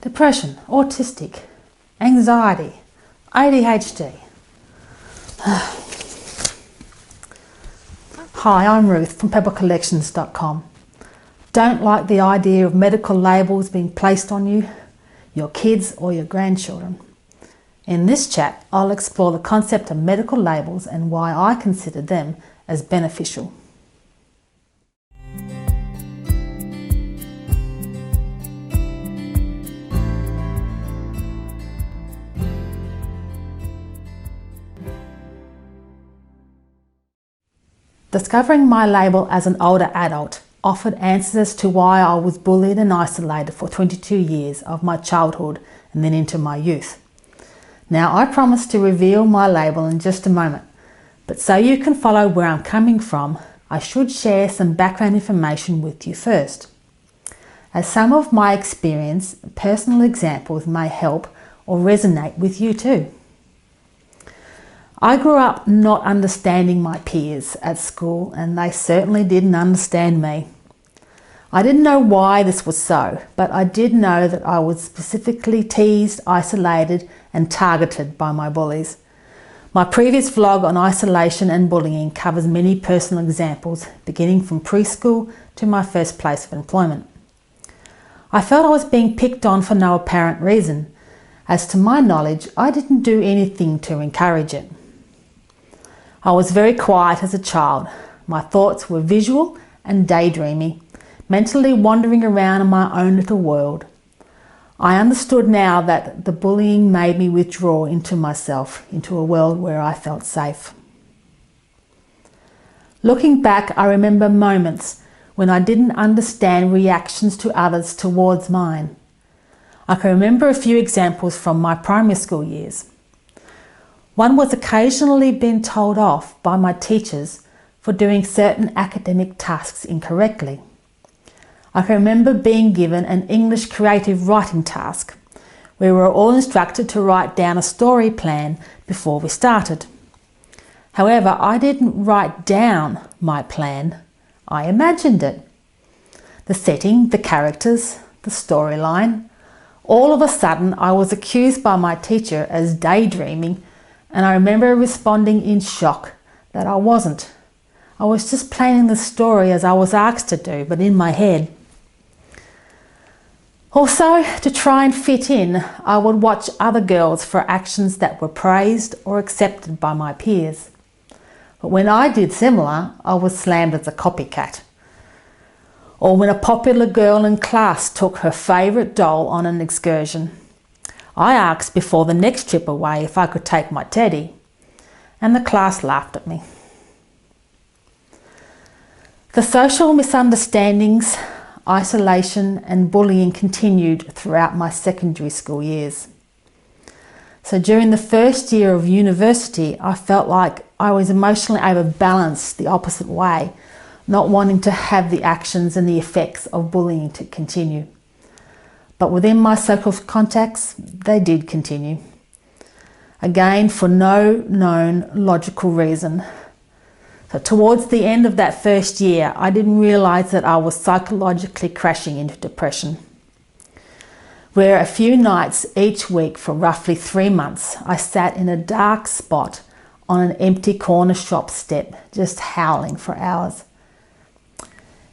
depression, autistic, anxiety, ADHD. Hi, I'm Ruth from pebble-collections.com. Don't like the idea of medical labels being placed on you, your kids or your grandchildren. In this chat, I'll explore the concept of medical labels and why I consider them as beneficial. Discovering my label as an older adult offered answers as to why I was bullied and isolated for 22 years of my childhood and then into my youth. Now, I promise to reveal my label in just a moment, but so you can follow where I'm coming from, I should share some background information with you first, as some of my experience and personal examples may help or resonate with you too. I grew up not understanding my peers at school, and they certainly didn't understand me. I didn't know why this was so, but I did know that I was specifically teased, isolated, and targeted by my bullies. My previous vlog on isolation and bullying covers many personal examples, beginning from preschool to my first place of employment. I felt I was being picked on for no apparent reason, as to my knowledge, I didn't do anything to encourage it. I was very quiet as a child. My thoughts were visual and daydreamy, mentally wandering around in my own little world. I understood now that the bullying made me withdraw into myself, into a world where I felt safe. Looking back, I remember moments when I didn't understand reactions to others towards mine. I can remember a few examples from my primary school years. One was occasionally being told off by my teachers for doing certain academic tasks incorrectly. I can remember being given an English creative writing task where we were all instructed to write down a story plan before we started. However, I didn't write down my plan, I imagined it. The setting, the characters, the storyline. All of a sudden I was accused by my teacher as daydreaming, and I remember responding in shock that I wasn't. I was just planning the story as I was asked to do, but in my head. Also, to try and fit in, I would watch other girls for actions that were praised or accepted by my peers. But when I did similar, I was slammed as a copycat. Or when a popular girl in class took her favourite doll on an excursion. I asked before the next trip away if I could take my teddy, and the class laughed at me. The social misunderstandings, isolation and bullying continued throughout my secondary school years. So during the first year of university, I felt like I was emotionally overbalanced the opposite way, not wanting to have the actions and the effects of bullying to continue. But within my social contacts, they did continue. Again, for no known logical reason. So towards the end of that first year, I didn't realise that I was psychologically crashing into depression, where a few nights each week for roughly 3 months, I sat in a dark spot on an empty corner shop step, just howling for hours.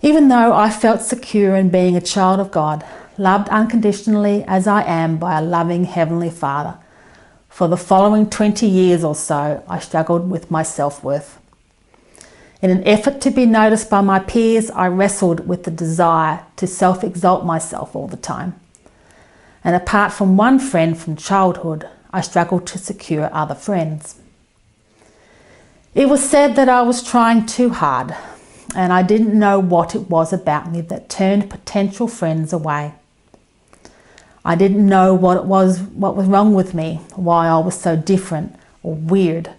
Even though I felt secure in being a child of God, loved unconditionally as I am by a loving Heavenly Father, for the following 20 years or so, I struggled with my self-worth. In an effort to be noticed by my peers, I wrestled with the desire to self-exalt myself all the time. And apart from one friend from childhood, I struggled to secure other friends. It was said that I was trying too hard, and I didn't know what it was about me that turned potential friends away. I didn't know what was wrong with me, why I was so different or weird.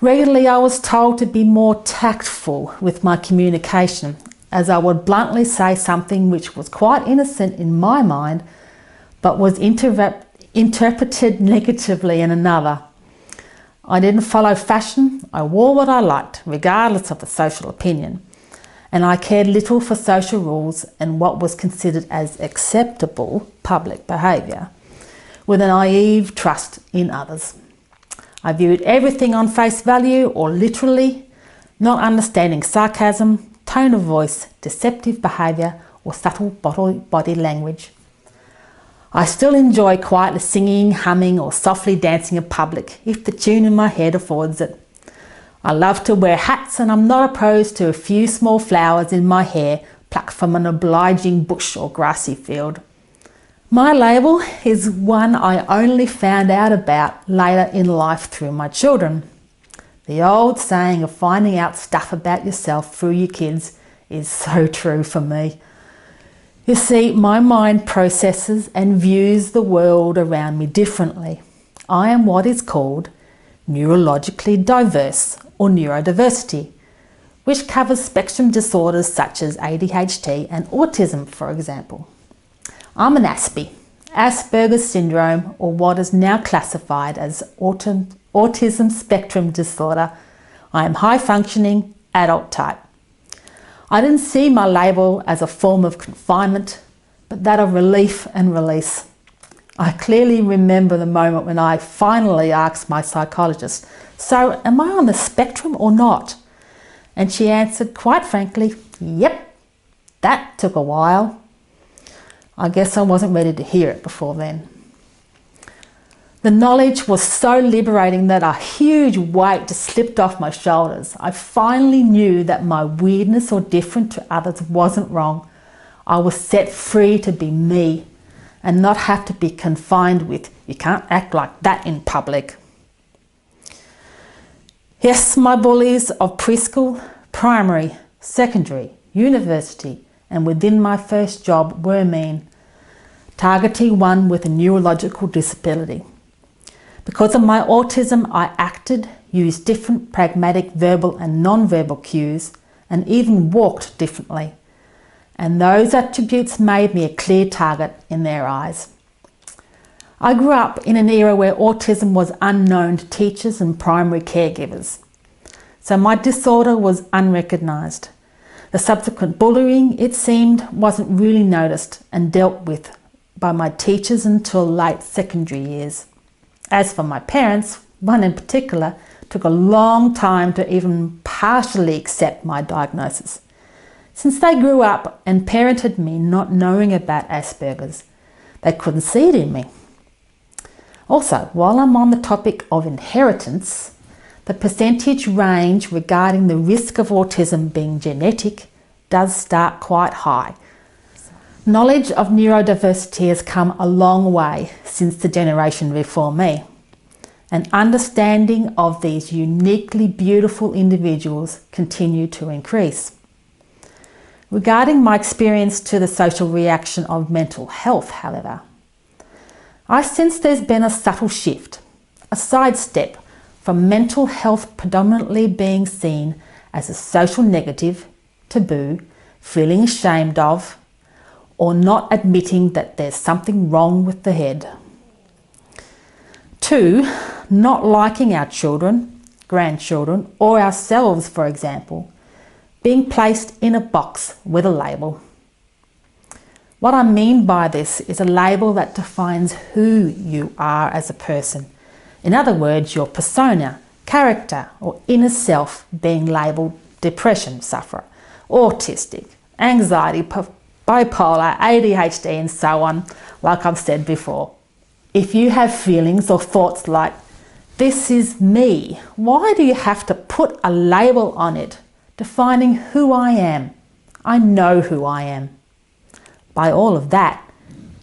Regularly, I was told to be more tactful with my communication, as I would bluntly say something which was quite innocent in my mind, but was interpreted negatively in another. I didn't follow fashion. I wore what I liked, regardless of the social opinion. and I cared little for social rules and what was considered as acceptable public behaviour, with a naive trust in others. I viewed everything on face value or literally, not understanding sarcasm, tone of voice, deceptive behaviour or subtle body language. I still enjoy quietly singing, humming or softly dancing in public if the tune in my head affords it. I love to wear hats and I'm not opposed to a few small flowers in my hair plucked from an obliging bush or grassy field. My label is one I only found out about later in life through my children. The old saying of finding out stuff about yourself through your kids is so true for me. You see, my mind processes and views the world around me differently. I am what is called neurologically diverse or neurodiversity, which covers spectrum disorders such as ADHD and autism, for example. I'm an ASPI, Asperger's syndrome, or what is now classified as autism spectrum disorder. I am high functioning adult type. I didn't see my label as a form of confinement, but that of relief and release. I clearly remember the moment when I finally asked my psychologist, "So am I on the spectrum or not?" And she answered quite frankly, "Yep." That took a while. I guess I wasn't ready to hear it before then. The knowledge was so liberating that a huge weight just slipped off my shoulders. I finally knew that my weirdness or different to others wasn't wrong. I was set free to be me and not have to be confined with, "You can't act like that in public." Yes, my bullies of preschool, primary, secondary, university, and within my first job were mean, targeting one with a neurological disability. Because of my autism, I acted, used different pragmatic verbal and non-verbal cues, and even walked differently. And those attributes made me a clear target in their eyes. I grew up in an era where autism was unknown to teachers and primary caregivers. So my disorder was unrecognised. The subsequent bullying, it seemed, wasn't really noticed and dealt with by my teachers until late secondary years. As for my parents, one in particular, took a long time to even partially accept my diagnosis. Since they grew up and parented me not knowing about Asperger's, they couldn't see it in me. Also, while I'm on the topic of inheritance, the percentage range regarding the risk of autism being genetic does start quite high. Knowledge of neurodiversity has come a long way since the generation before me, and understanding of these uniquely beautiful individuals continue to increase. Regarding my experience to the social reaction of mental health, however, I sense there's been a subtle shift, a sidestep from mental health predominantly being seen as a social negative, taboo, feeling ashamed of, or not admitting that there's something wrong with the head. 2, not liking our children, grandchildren, or ourselves, for example, being placed in a box with a label. What I mean by this is a label that defines who you are as a person. In other words, your persona, character, or inner self being labelled depression sufferer, autistic, anxiety, bipolar, ADHD, and so on, like I've said before. If you have feelings or thoughts like, "This is me," why do you have to put a label on it, defining who I am? I know who I am. By all of that,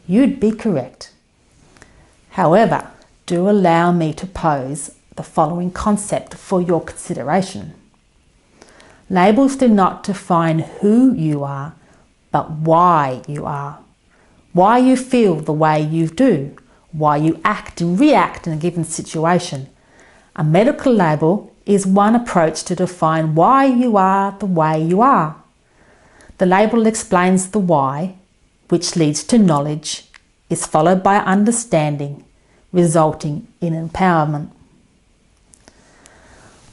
you'd be correct. However, do allow me to pose the following concept for your consideration. Labels do not define who you are, but why you are. Why you feel the way you do. Why you act and react in a given situation. A medical label is one approach to define why you are the way you are. The label explains the why, which leads to knowledge, is followed by understanding, resulting in empowerment.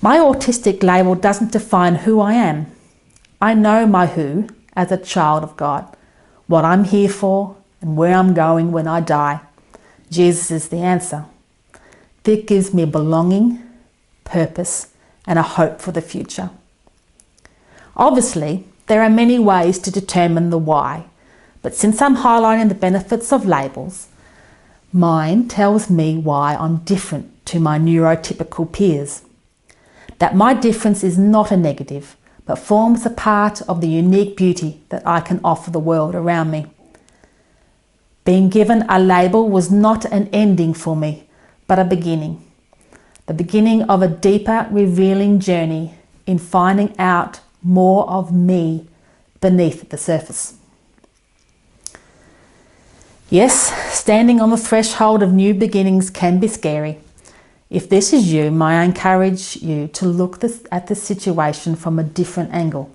My autistic label doesn't define who I am. I know my who as a child of God, what I'm here for and where I'm going when I die. Jesus is the answer. That gives me belonging, purpose, and a hope for the future. Obviously, there are many ways to determine the why, but since I'm highlighting the benefits of labels, mine tells me why I'm different to my neurotypical peers. That my difference is not a negative, but forms a part of the unique beauty that I can offer the world around me. Being given a label was not an ending for me, but a beginning. The beginning of a deeper, revealing journey in finding out more of me beneath the surface. Yes, standing on the threshold of new beginnings can be scary. If this is you, may I encourage you to look at the situation from a different angle.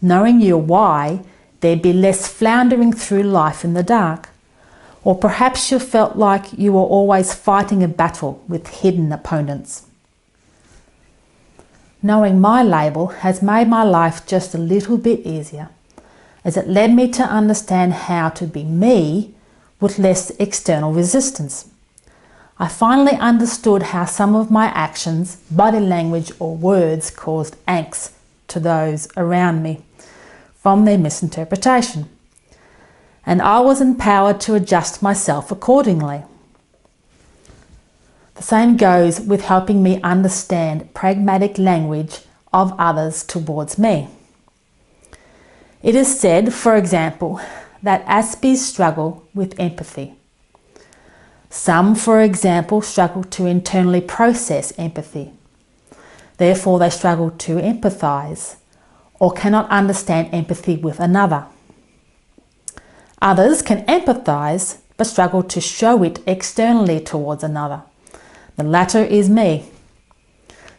Knowing your why, there'd be less floundering through life in the dark. Or perhaps you felt like you were always fighting a battle with hidden opponents. Knowing my label has made my life just a little bit easier, as it led me to understand how to be me with less external resistance. I finally understood how some of my actions, body language or words caused angst to those around me from their misinterpretation. And I was empowered to adjust myself accordingly. The same goes with helping me understand pragmatic language of others towards me. It is said, for example, that Aspies struggle with empathy. Some, for example, struggle to internally process empathy. Therefore, they struggle to empathize or cannot understand empathy with another. Others can empathize but struggle to show it externally towards another. The latter is me.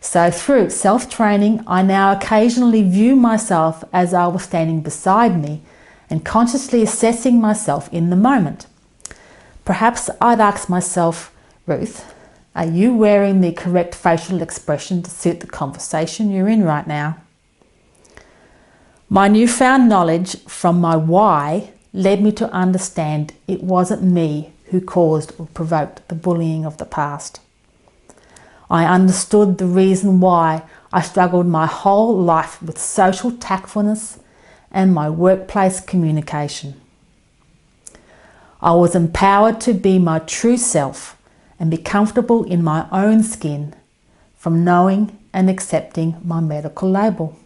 So through self-training, I now occasionally view myself as I was standing beside me and consciously assessing myself in the moment. Perhaps I'd ask myself, Ruth, are you wearing the correct facial expression to suit the conversation you're in right now? My newfound knowledge from my why led me to understand it wasn't me who caused or provoked the bullying of the past. I understood the reason why I struggled my whole life with social tactfulness and my workplace communication. I was empowered to be my true self and be comfortable in my own skin from knowing and accepting my medical label.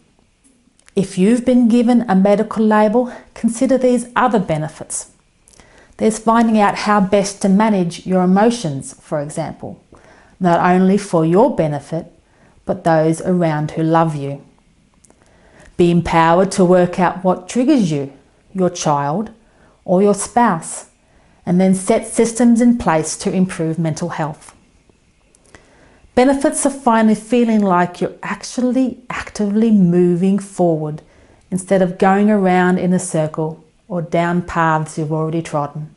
If you've been given a medical label, consider these other benefits. There's finding out how best to manage your emotions, for example, not only for your benefit, but those around who love you. Be empowered to work out what triggers you, your child, or your spouse, and then set systems in place to improve mental health. Benefits of finally feeling like you're actually actively moving forward instead of going around in a circle or down paths you've already trodden.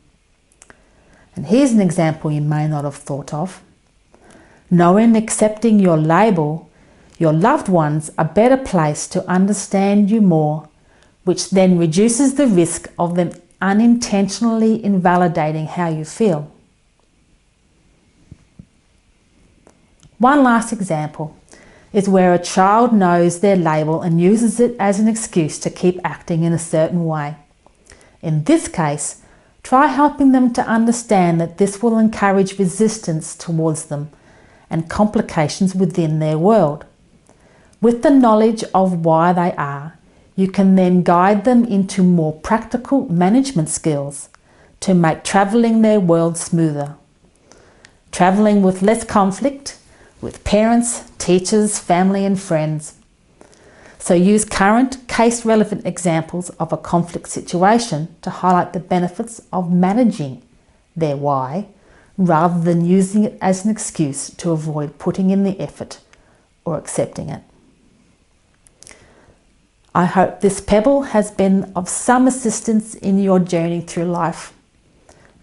And here's an example you may not have thought of. Knowing and accepting your label, your loved ones are better placed to understand you more, which then reduces the risk of them unintentionally invalidating how you feel. One last example is where a child knows their label and uses it as an excuse to keep acting in a certain way. In this case, try helping them to understand that this will encourage resistance towards them and complications within their world. With the knowledge of why they are, you can then guide them into more practical management skills to make travelling their world smoother. Travelling with less conflict with parents, teachers, family and friends. So use current case-relevant examples of a conflict situation to highlight the benefits of managing their why, rather than using it as an excuse to avoid putting in the effort or accepting it. I hope this pebble has been of some assistance in your journey through life.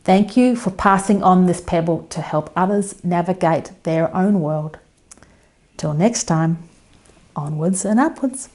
Thank you for passing on this pebble to help others navigate their own world. Till next time, onwards and upwards.